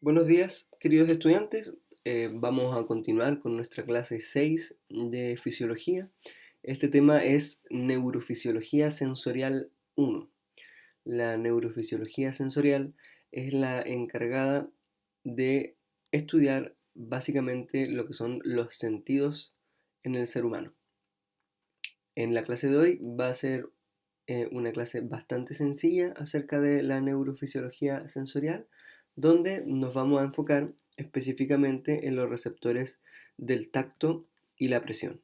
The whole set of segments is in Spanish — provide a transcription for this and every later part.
Buenos días, queridos estudiantes. Vamos a continuar con nuestra clase 6 de fisiología. Este tema es neurofisiología sensorial 1. La neurofisiología sensorial es la encargada de estudiar básicamente lo que son los sentidos en el ser humano. En la clase de hoy va a ser una clase bastante sencilla acerca de la neurofisiología sensorial, donde nos vamos a enfocar específicamente en los receptores del tacto y la presión.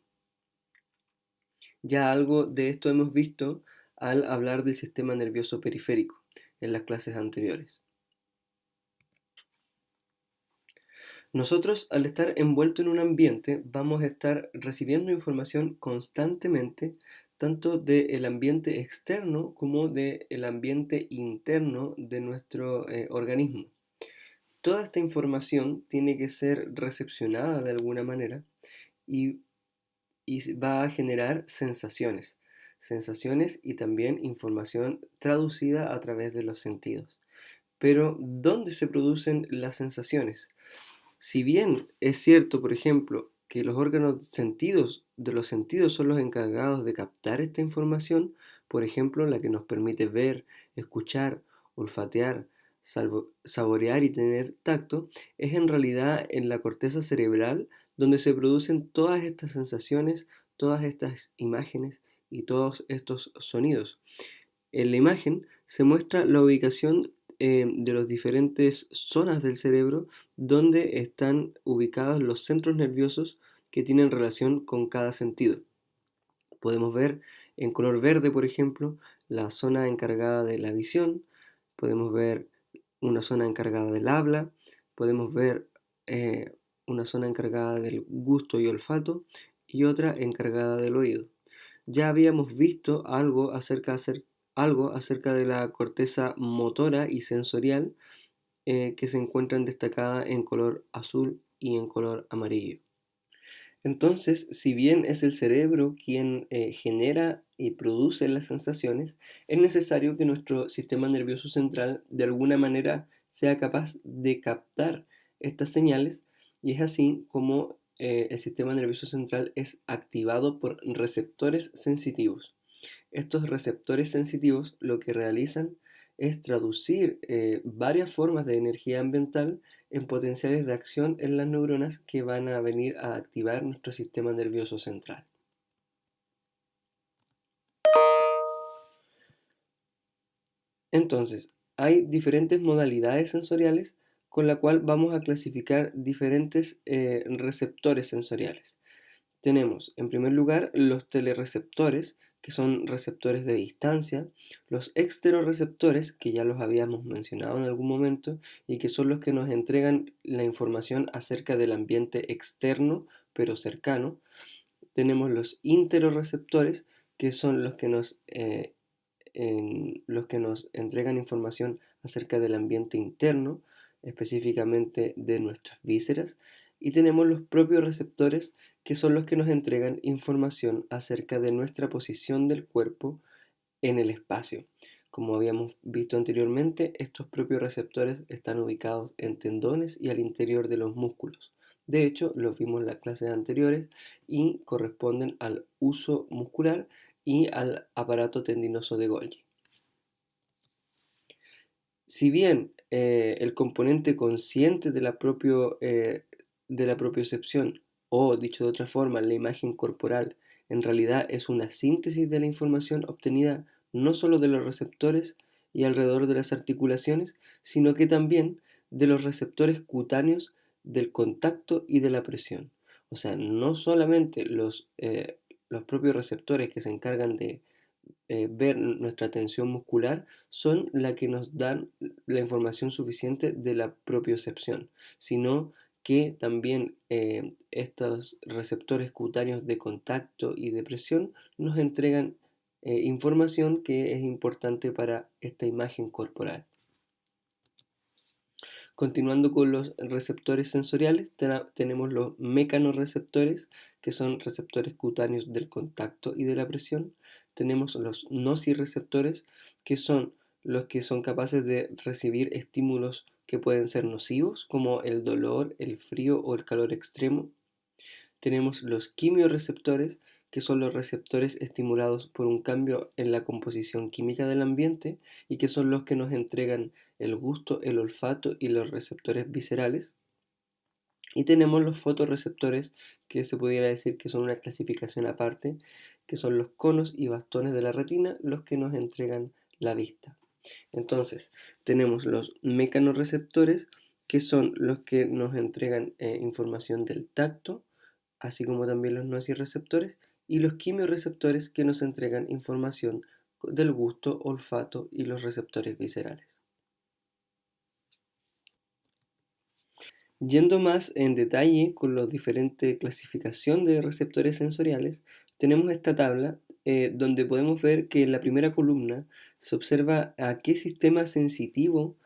Ya algo de esto hemos visto al hablar del sistema nervioso periférico en las clases anteriores. Nosotros, al estar envuelto en un ambiente, vamos a estar recibiendo información constantemente, tanto del ambiente externo como del ambiente interno de nuestro organismo. Toda esta información tiene que ser recepcionada de alguna manera y, y va a generar sensaciones y también información traducida a través de los sentidos. Pero, ¿dónde se producen las sensaciones? Si bien es cierto, por ejemplo, que los órganos sentidos de los sentidos son los encargados de captar esta información, por ejemplo, la que nos permite ver, escuchar, olfatear, saborear y tener tacto, es en realidad en la corteza cerebral donde se producen todas estas sensaciones, todas estas imágenes y todos estos sonidos. En la imagen se muestra la ubicación de las diferentes zonas del cerebro donde están ubicados los centros nerviosos que tienen relación con cada sentido. Podemos ver en color verde, por ejemplo, la zona encargada de la visión, podemos ver una zona encargada del habla, podemos ver eh, una zona encargada del gusto y olfato y otra encargada del oído. Ya habíamos visto algo acerca de la corteza motora y sensorial que se encuentran destacadas en color azul y en color amarillo. Entonces, si bien es el cerebro quien genera y produce las sensaciones, es necesario que nuestro sistema nervioso central de alguna manera sea capaz de captar estas señales y es así como el sistema nervioso central es activado por receptores sensitivos. Estos receptores sensitivos lo que realizan es traducir varias formas de energía ambiental en potenciales de acción en las neuronas que van a venir a activar nuestro sistema nervioso central. Entonces, hay diferentes modalidades sensoriales con la cual vamos a clasificar diferentes receptores sensoriales. Tenemos, en primer lugar, los telereceptores, que son receptores de distancia, los exteroreceptores, que ya los habíamos mencionado en algún momento, y que son los que nos entregan la información acerca del ambiente externo, pero cercano. Tenemos los interoreceptores, que son los que nos entregan información acerca del ambiente interno, específicamente de nuestras vísceras, y tenemos los propios receptores, que son los que nos entregan información acerca de nuestra posición del cuerpo en el espacio. Como habíamos visto anteriormente, estos propios receptores están ubicados en tendones y al interior de los músculos. De hecho, los vimos en las clases anteriores y corresponden al uso muscular y al aparato tendinoso de Golgi. Si bien el componente consciente de la propiocepción, o dicho de otra forma, la imagen corporal, en realidad es una síntesis de la información obtenida no solo de los receptores y alrededor de las articulaciones, sino que también de los receptores cutáneos del contacto y de la presión. O sea, no solamente los propios receptores que se encargan de ver nuestra tensión muscular son la que nos dan la información suficiente de la propiocepción, sino que también estos receptores cutáneos de contacto y de presión nos entregan información que es importante para esta imagen corporal. Continuando con los receptores sensoriales, tenemos los mecanorreceptores, que son receptores cutáneos del contacto y de la presión. Tenemos los nociceptores, que son los que son capaces de recibir estímulos que pueden ser nocivos, como el dolor, el frío o el calor extremo. Tenemos los quimioreceptores, que son los receptores estimulados por un cambio en la composición química del ambiente y que son los que nos entregan el gusto, el olfato y los receptores viscerales. Y tenemos los fotorreceptores, que se pudiera decir que son una clasificación aparte, que son los conos y bastones de la retina los que nos entregan la vista. Entonces, tenemos los mecanorreceptores, que son los que nos entregan información del tacto, así como también los nociceptores, y los quimioreceptores, que nos entregan información del gusto, olfato y los receptores viscerales. Yendo más en detalle con la diferente clasificación de receptores sensoriales, tenemos esta tabla donde podemos ver que en la primera columna se observa a qué sistema sensitivo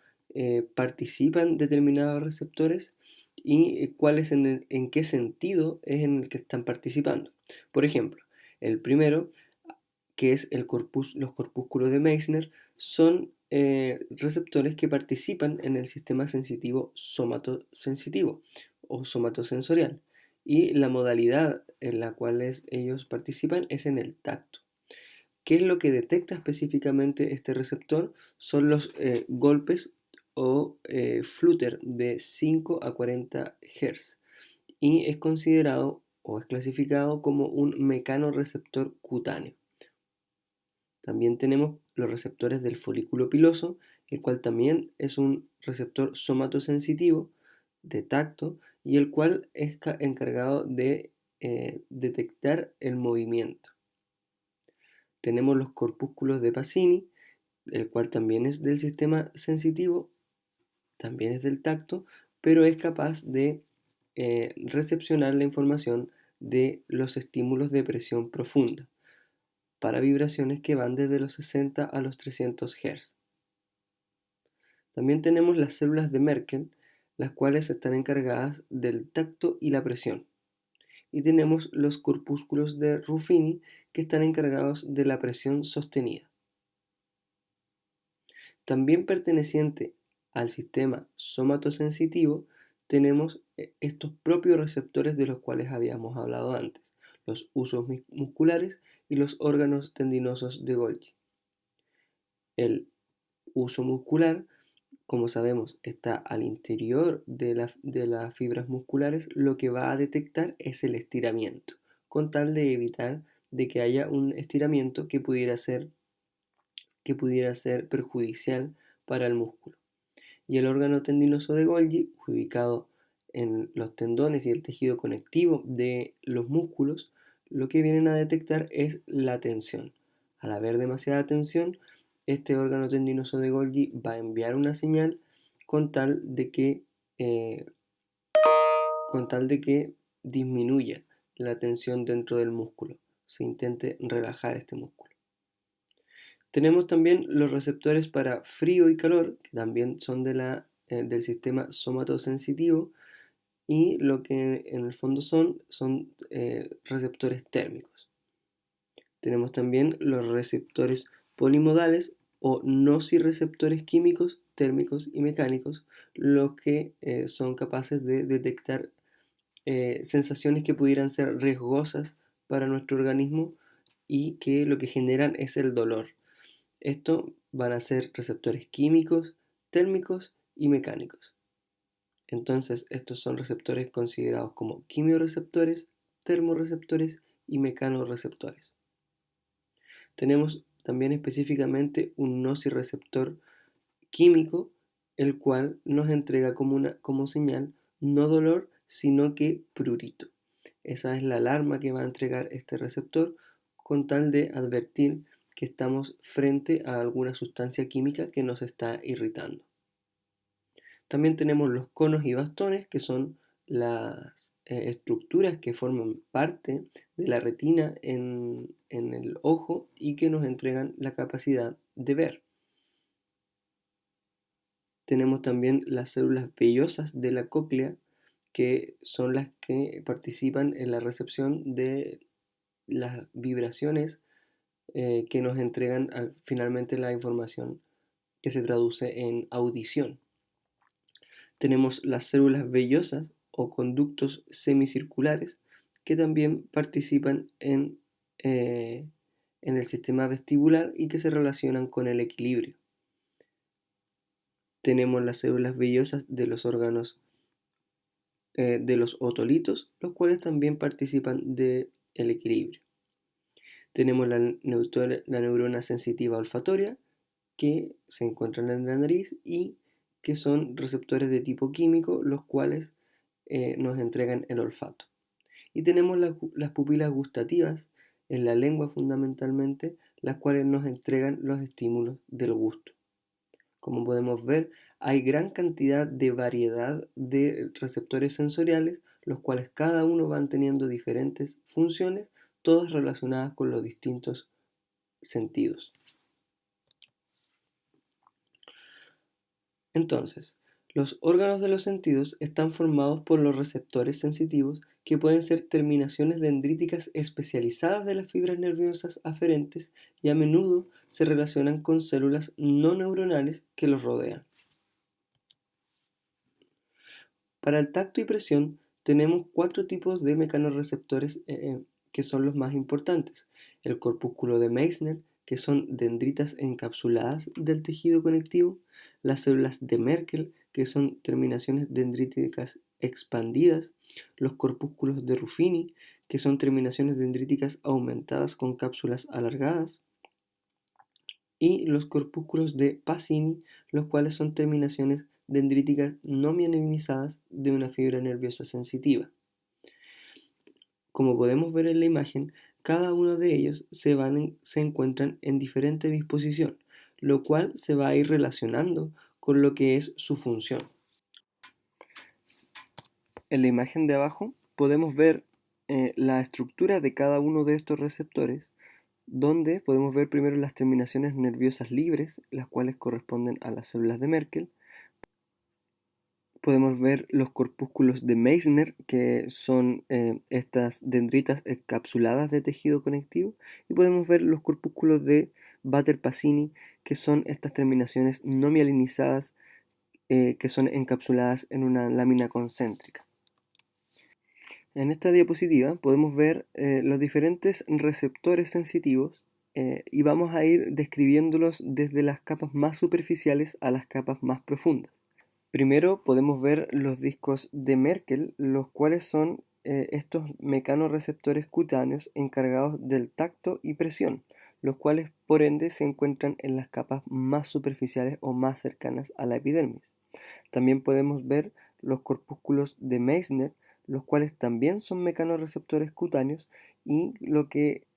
participan determinados receptores y cuál es en qué sentido es en el que están participando. Por ejemplo, el primero, que es los corpúsculos de Meissner, son receptores que participan en el sistema sensitivo somatosensitivo o somatosensorial. Y la modalidad en la cual ellos participan es en el tacto. ¿Qué es lo que detecta específicamente este receptor? Son los golpes o flutter de 5 a 40 Hz y es considerado o es clasificado como un mecanorreceptor cutáneo. También tenemos los receptores del folículo piloso, el cual también es un receptor somatosensitivo de tacto y el cual es encargado de detectar el movimiento. Tenemos los corpúsculos de Pacini, el cual también es del sistema sensitivo, también es del tacto, pero es capaz de recepcionar la información de los estímulos de presión profunda para vibraciones que van desde los 60 a los 300 Hz. También tenemos las células de Merkel, las cuales están encargadas del tacto y la presión. Y tenemos los corpúsculos de Ruffini, que están encargados de la presión sostenida. También perteneciente al sistema somatosensitivo, tenemos estos propios receptores de los cuales habíamos hablado antes, los usos musculares y los órganos tendinosos de Golgi. El uso muscular, como sabemos, está al interior de las fibras musculares, lo que va a detectar es el estiramiento, con tal de evitar de que haya un estiramiento que pudiera ser perjudicial para el músculo. Y el órgano tendinoso de Golgi, ubicado en los tendones y el tejido conectivo de los músculos, lo que vienen a detectar es la tensión. Al haber demasiada tensión, este órgano tendinoso de Golgi va a enviar una señal con tal de que, eh, con tal de que disminuya la tensión dentro del músculo, se intente relajar este músculo. Tenemos también los receptores para frío y calor, que también son del sistema somatosensitivo, y lo que en el fondo son receptores térmicos. Tenemos también los receptores polimodales o nociceptores químicos, térmicos y mecánicos, los que son capaces de detectar sensaciones que pudieran ser riesgosas para nuestro organismo y que lo que generan es el dolor. Esto van a ser receptores químicos, térmicos y mecánicos. Entonces, estos son receptores considerados como quimioreceptores, termorreceptores y mecanorreceptores. Tenemos también específicamente un nociceptor químico, el cual nos entrega como señal no dolor, sino que prurito. Esa es la alarma que va a entregar este receptor con tal de advertir que estamos frente a alguna sustancia química que nos está irritando. También tenemos los conos y bastones, que son las estructuras que forman parte de la retina en el ojo y que nos entregan la capacidad de ver. Tenemos también las células vellosas de la cóclea, que son las que participan en la recepción de las vibraciones que nos entregan finalmente la información que se traduce en audición. Tenemos las células vellosas o conductos semicirculares que también participan en el sistema vestibular y que se relacionan con el equilibrio. Tenemos las células vellosas de los órganos de los otolitos, los cuales también participan del equilibrio. Tenemos la neurona sensitiva olfatoria, que se encuentran en la nariz y que son receptores de tipo químico, los cuales nos entregan el olfato. Y tenemos las pupilas gustativas en la lengua fundamentalmente, las cuales nos entregan los estímulos del gusto. Como podemos ver, hay gran cantidad de variedad de receptores sensoriales, los cuales cada uno van teniendo diferentes funciones, todas relacionadas con los distintos sentidos. Entonces, los órganos de los sentidos están formados por los receptores sensitivos, que pueden ser terminaciones dendríticas especializadas de las fibras nerviosas aferentes, y a menudo se relacionan con células no neuronales que los rodean. Para el tacto y presión tenemos cuatro tipos de mecanorreceptores que son los más importantes. El corpúsculo de Meissner, que son dendritas encapsuladas del tejido conectivo; las células de Merkel, que son terminaciones dendríticas expandidas; los corpúsculos de Ruffini, que son terminaciones dendríticas aumentadas con cápsulas alargadas; y los corpúsculos de Pacini, los cuales son terminaciones dendríticas no mielinizadas de una fibra nerviosa sensitiva. Como podemos ver en la imagen, cada uno de ellos se encuentran en diferente disposición, lo cual se va a ir relacionando con lo que es su función. En la imagen de abajo podemos ver la estructura de cada uno de estos receptores, donde podemos ver primero las terminaciones nerviosas libres, las cuales corresponden a las células de Merkel. Podemos ver los corpúsculos de Meissner, que son estas dendritas encapsuladas de tejido conectivo, y podemos ver los corpúsculos de Batter-Pacini, que son estas terminaciones no mielinizadas que son encapsuladas en una lámina concéntrica. En esta diapositiva podemos ver los diferentes receptores sensitivos y vamos a ir describiéndolos desde las capas más superficiales a las capas más profundas. Primero podemos ver los discos de Merkel, los cuales son estos mecanorreceptores cutáneos encargados del tacto y presión, los cuales por ende se encuentran en las capas más superficiales o más cercanas a la epidermis. También podemos ver los corpúsculos de Meissner, los cuales también son mecanorreceptores cutáneos, y lo que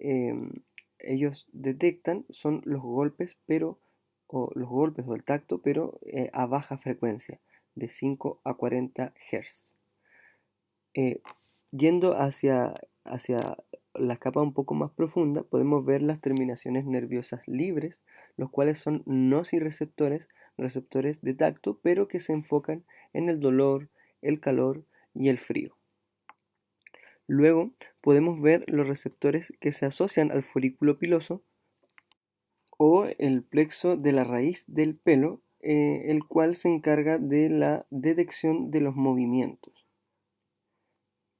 ellos detectan son los golpes, o el tacto, pero a baja frecuencia, de 5 a 40 Hz. Yendo hacia la capa un poco más profunda, podemos ver las terminaciones nerviosas libres, los cuales son nociceptores, receptores de tacto, pero que se enfocan en el dolor, el calor y el frío. Luego podemos ver los receptores que se asocian al folículo piloso o el plexo de la raíz del pelo, el cual se encarga de la detección de los movimientos.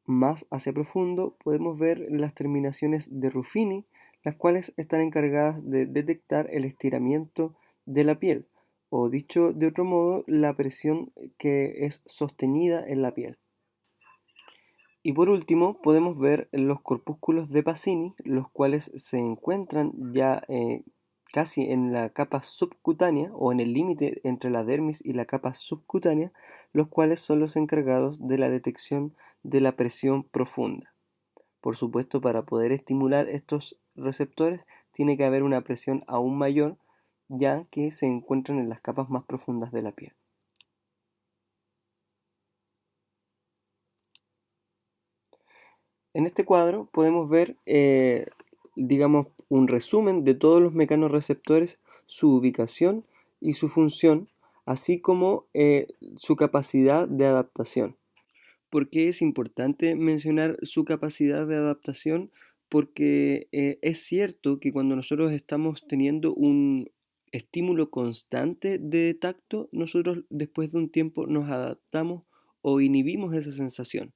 Más hacia profundo podemos ver las terminaciones de Ruffini, las cuales están encargadas de detectar el estiramiento de la piel, o dicho de otro modo, la presión que es sostenida en la piel. Y por último podemos ver los corpúsculos de Pacini, los cuales se encuentran ya casi en la capa subcutánea o en el límite entre la dermis y la capa subcutánea, los cuales son los encargados de la detección de la presión profunda. Por supuesto, para poder estimular estos receptores tiene que haber una presión aún mayor, ya que se encuentran en las capas más profundas de la piel. En este cuadro podemos ver, digamos, un resumen de todos los mecanorreceptores, su ubicación y su función, así como su capacidad de adaptación. ¿Por qué es importante mencionar su capacidad de adaptación? Porque es cierto que cuando nosotros estamos teniendo estímulo constante de tacto, nosotros después de un tiempo nos adaptamos o inhibimos esa sensación.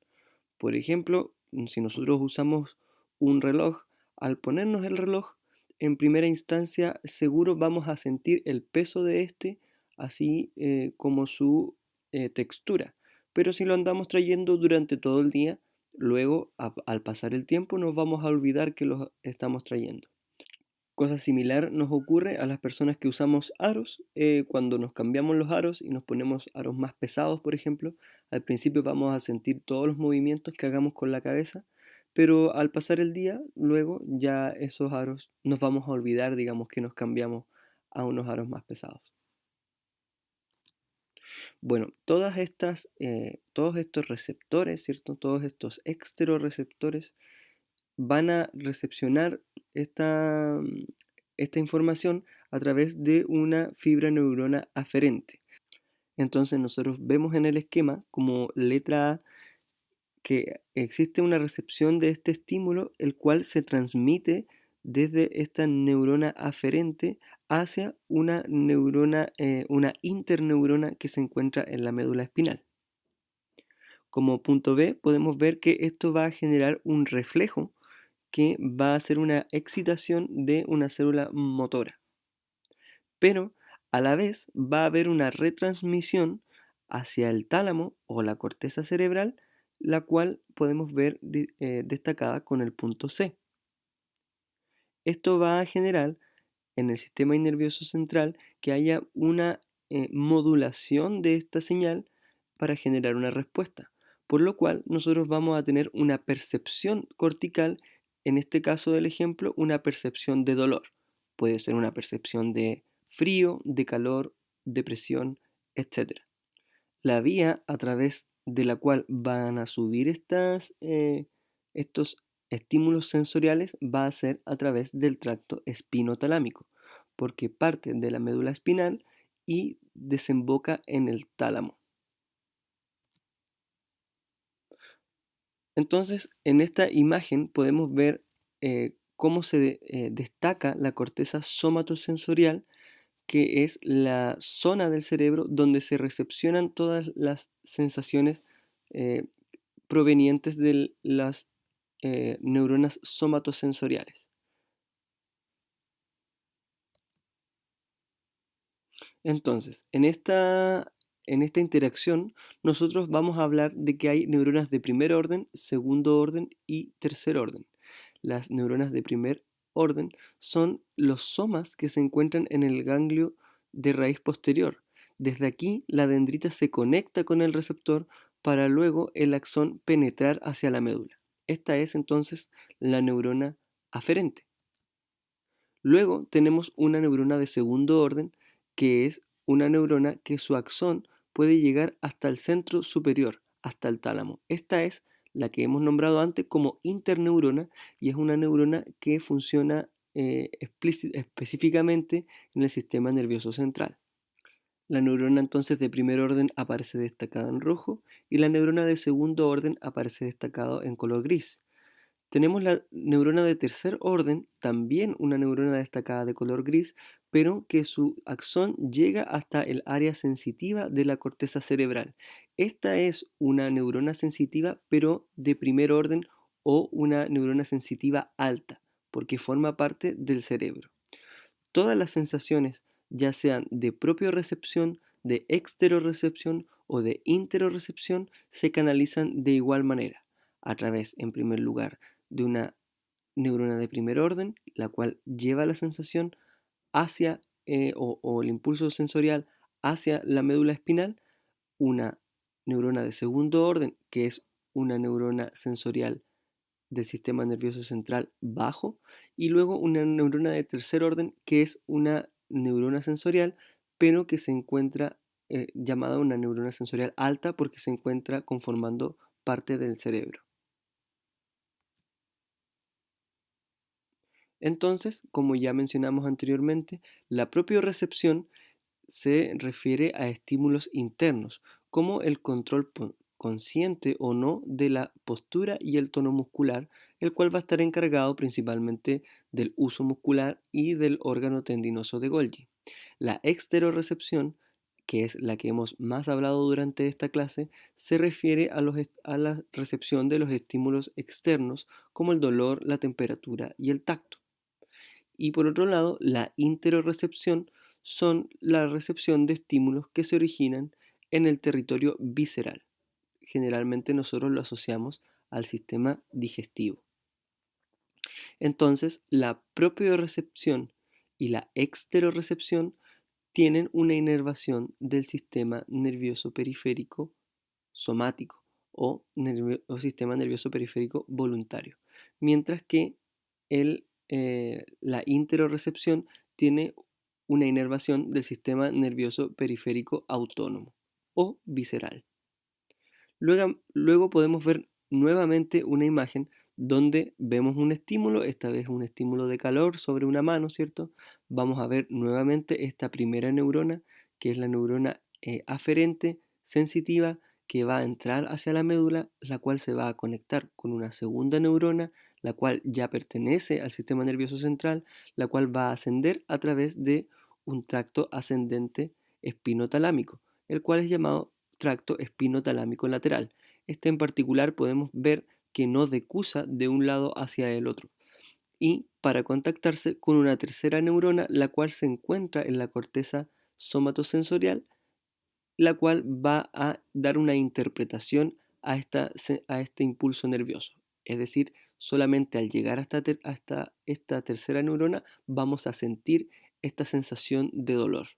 Por ejemplo, si nosotros usamos un reloj, al ponernos el reloj, en primera instancia seguro vamos a sentir el peso de este, así como su textura. Pero si lo andamos trayendo durante todo el día, luego al pasar el tiempo nos vamos a olvidar que lo estamos trayendo. Cosa similar nos ocurre a las personas que usamos aros. Cuando nos cambiamos los aros y nos ponemos aros más pesados, por ejemplo, al principio vamos a sentir todos los movimientos que hagamos con la cabeza, pero al pasar el día, luego ya esos aros nos vamos a olvidar, digamos que nos cambiamos a unos aros más pesados. Bueno, todos estos receptores, ¿cierto? Todos estos exteroreceptores van a recepcionar esta información a través de una fibra neurona aferente. Entonces nosotros vemos en el esquema como letra A que existe una recepción de este estímulo, el cual se transmite desde esta neurona aferente hacia una neurona, una interneurona que se encuentra en la médula espinal. Como punto B podemos ver que esto va a generar un reflejo que va a ser una excitación de una célula motora. Pero a la vez va a haber una retransmisión hacia el tálamo o la corteza cerebral, la cual podemos ver destacada con el punto C. Esto va a generar en el sistema nervioso central que haya una modulación de esta señal para generar una respuesta, por lo cual nosotros vamos a tener una percepción cortical, en este caso del ejemplo, una percepción de dolor. Puede ser una percepción de frío, de calor, de presión, etc. La vía a través de la cual van a subir estos estímulos sensoriales va a ser a través del tracto espinotalámico, porque parte de la médula espinal y desemboca en el tálamo. Entonces, en esta imagen podemos ver cómo se destaca la corteza somatosensorial, que es la zona del cerebro donde se recepcionan todas las sensaciones eh, provenientes de las neuronas somatosensoriales. Entonces, en esta interacción, nosotros vamos a hablar de que hay neuronas de primer orden, segundo orden y tercer orden. Las neuronas de primer orden son los somas que se encuentran en el ganglio de raíz posterior. Desde aquí, la dendrita se conecta con el receptor para luego el axón penetrar hacia la médula. Esta es entonces la neurona aferente. Luego tenemos una neurona de segundo orden, que es una neurona que su axón puede llegar hasta el centro superior, hasta el tálamo. Esta es la que hemos nombrado antes como interneurona y es una neurona que funciona específicamente en el sistema nervioso central. La neurona entonces de primer orden aparece destacada en rojo y la neurona de segundo orden aparece destacada en color gris. Tenemos la neurona de tercer orden, también una neurona destacada de color gris, pero que su axón llega hasta el área sensitiva de la corteza cerebral. Esta es una neurona sensitiva, pero de primer orden o una neurona sensitiva alta, porque forma parte del cerebro. Todas las sensaciones, ya sean de propiorecepción, de exterorecepción o de interorecepción, se canalizan de igual manera, a través, en primer lugar, de una neurona de primer orden, la cual lleva la sensación hacia o el impulso sensorial hacia la médula espinal, una neurona de segundo orden, que es una neurona sensorial del sistema nervioso central bajo, y luego una neurona de tercer orden, que es una neurona sensorial, pero que se encuentra llamada una neurona sensorial alta porque se encuentra conformando parte del cerebro. Entonces, como ya mencionamos anteriormente, la propiorecepción se refiere a estímulos internos, como el control consciente o no de la postura y el tono muscular, el cual va a estar encargado principalmente del uso muscular y del órgano tendinoso de Golgi. La exterorecepción, que es la que hemos más hablado durante esta clase, se refiere a la recepción de los estímulos externos como el dolor, la temperatura y el tacto. Y por otro lado, la interorecepción son la recepción de estímulos que se originan en el territorio visceral. Generalmente nosotros lo asociamos al sistema digestivo. Entonces, la propiorecepción y la exterorecepción tienen una inervación del sistema nervioso periférico somático o sistema nervioso periférico voluntario, mientras que la interorecepción tiene una inervación del sistema nervioso periférico autónomo o visceral. Luego podemos ver nuevamente una imagen donde vemos un estímulo, esta vez un estímulo de calor sobre una mano, ¿cierto? Vamos a ver nuevamente esta primera neurona, que es la neurona aferente sensitiva, que va a entrar hacia la médula, la cual se va a conectar con una segunda neurona, la cual ya pertenece al sistema nervioso central, la cual va a ascender a través de un tracto ascendente espinotalámico, el cual es llamado tracto espinotalámico lateral. Este en particular podemos ver que no decusa de un lado hacia el otro, y para contactarse con una tercera neurona, la cual se encuentra en la corteza somatosensorial, la cual va a dar una interpretación a este impulso nervioso. Es decir, solamente al llegar hasta esta tercera neurona vamos a sentir esta sensación de dolor.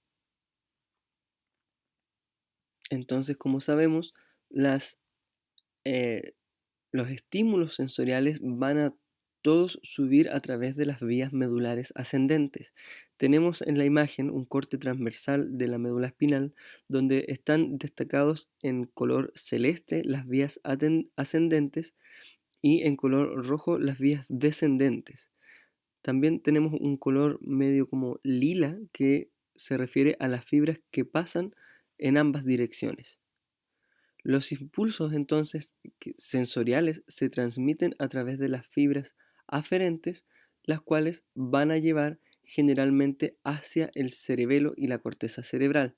Entonces, como sabemos, eh, los estímulos sensoriales van a todos subir a través de las vías medulares ascendentes. Tenemos en la imagen un corte transversal de la médula espinal donde están destacados en color celeste las vías ascendentes y en color rojo las vías descendentes. También tenemos un color medio como lila que se refiere a las fibras que pasan en ambas direcciones. Los impulsos entonces sensoriales se transmiten a través de las fibras aferentes, las cuales van a llevar generalmente hacia el cerebelo y la corteza cerebral.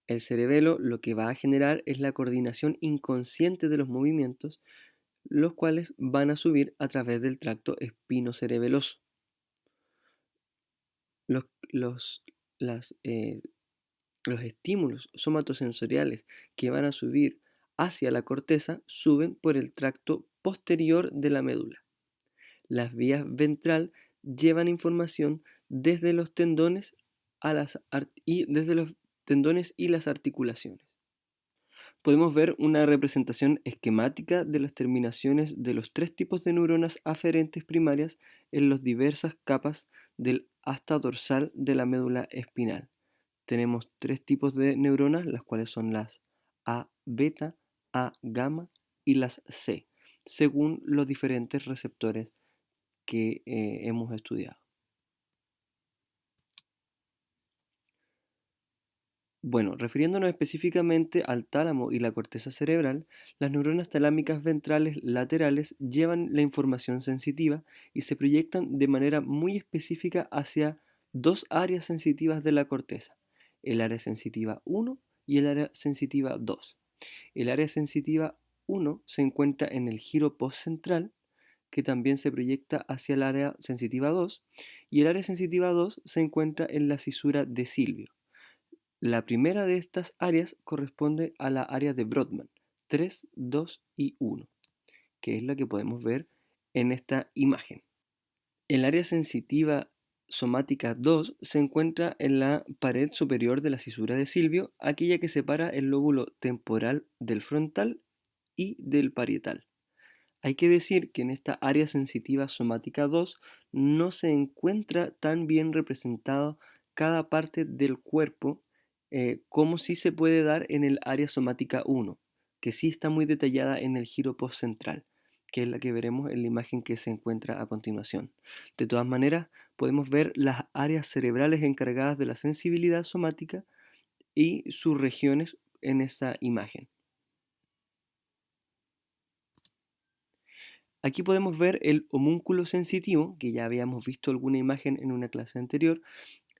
El cerebelo lo que va a generar es la coordinación inconsciente de los movimientos, los cuales van a subir a través del tracto espinocerebeloso. Los, los, las, los estímulos somatosensoriales que van a subir hacia la corteza suben por el tracto posterior de la médula. Las vías ventral llevan información desde los tendones desde los tendones y las articulaciones. Podemos ver una representación esquemática de las terminaciones de los tres tipos de neuronas aferentes primarias en las diversas capas del asta dorsal de la médula espinal. Tenemos tres tipos de neuronas, las cuales son las A beta, A gamma y las C, según los diferentes receptores que hemos estudiado. Bueno, refiriéndonos específicamente al tálamo y la corteza cerebral, las neuronas talámicas ventrales laterales llevan la información sensitiva y se proyectan de manera muy específica hacia dos áreas sensitivas de la corteza, el área sensitiva 1 y el área sensitiva 2. El área sensitiva 1 se encuentra en el giro postcentral, que también se proyecta hacia el área sensitiva 2, y el área sensitiva 2 se encuentra en la cisura de Silvio. La primera de estas áreas corresponde a la área de Brodmann, 3, 2 y 1, que es la que podemos ver en esta imagen. El área sensitiva somática 2 se encuentra en la pared superior de la cisura de Silvio, aquella que separa el lóbulo temporal del frontal y del parietal. Hay que decir que en esta área sensitiva somática 2 no se encuentra tan bien representado cada parte del cuerpo como sí se puede dar en el área somática 1, que sí está muy detallada en el giro postcentral, que es la que veremos en la imagen que se encuentra a continuación. De todas maneras, podemos ver las áreas cerebrales encargadas de la sensibilidad somática y sus regiones en esta imagen. Aquí podemos ver el homúnculo sensitivo, que ya habíamos visto alguna imagen en una clase anterior,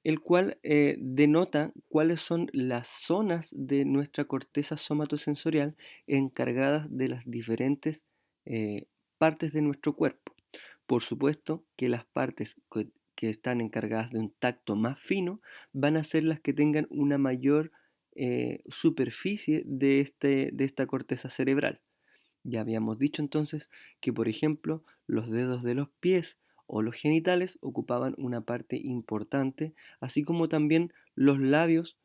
el cual denota cuáles son las zonas de nuestra corteza somatosensorial encargadas de las diferentes partes de nuestro cuerpo. Por supuesto que las partes que están encargadas de un tacto más fino van a ser las que tengan una mayor superficie de esta corteza cerebral. Ya habíamos dicho entonces que, por ejemplo, los dedos de los pies o los genitales ocupaban una parte importante, así como también los labios,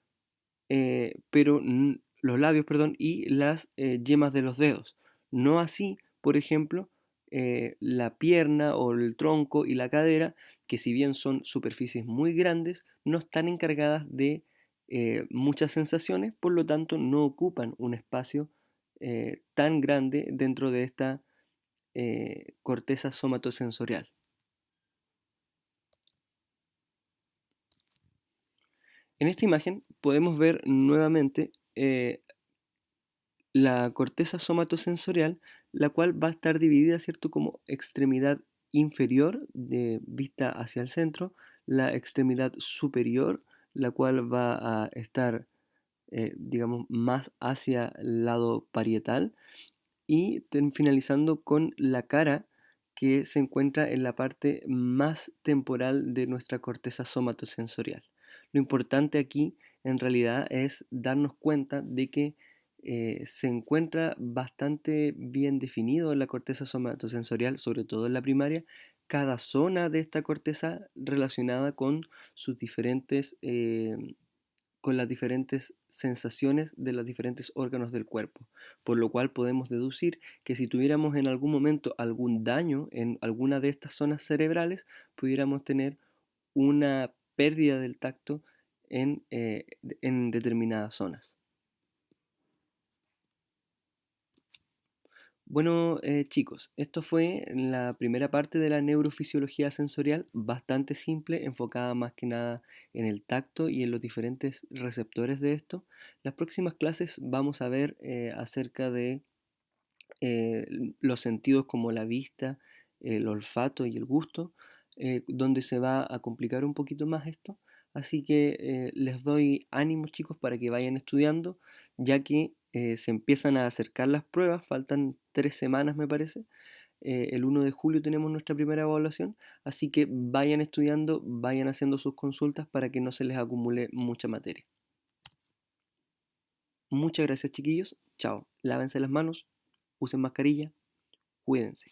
los labios, perdón, y las yemas de los dedos. No así, por ejemplo, la pierna o el tronco y la cadera, que si bien son superficies muy grandes, no están encargadas de muchas sensaciones, por lo tanto no ocupan un espacio tan grande dentro de esta corteza somatosensorial. En esta imagen podemos ver nuevamente la corteza somatosensorial, la cual va a estar dividida, ¿cierto?, como extremidad inferior de vista hacia el centro, la extremidad superior, la cual va a estar, digamos, más hacia el lado parietal, y finalizando con la cara, que se encuentra en la parte más temporal de nuestra corteza somatosensorial. Lo importante aquí en realidad es darnos cuenta de que se encuentra bastante bien definido en la corteza somatosensorial, sobre todo en la primaria, cada zona de esta corteza relacionada con sus diferentes con las diferentes sensaciones de los diferentes órganos del cuerpo, por lo cual podemos deducir que si tuviéramos en algún momento algún daño en alguna de estas zonas cerebrales, pudiéramos tener una pérdida del tacto en determinadas zonas. Bueno, chicos, esto fue la primera parte de la neurofisiología sensorial, bastante simple, enfocada más que nada en el tacto y en los diferentes receptores de esto. Las próximas clases vamos a ver acerca de los sentidos como la vista, el olfato y el gusto, donde se va a complicar un poquito más esto. Así que les doy ánimos, chicos, para que vayan estudiando, ya que se empiezan a acercar las pruebas, faltan 3 semanas me parece. El 1 de julio tenemos nuestra primera evaluación, así que vayan estudiando, vayan haciendo sus consultas para que no se les acumule mucha materia. Muchas gracias, chiquillos. Chao. Lávense las manos, usen mascarilla, cuídense.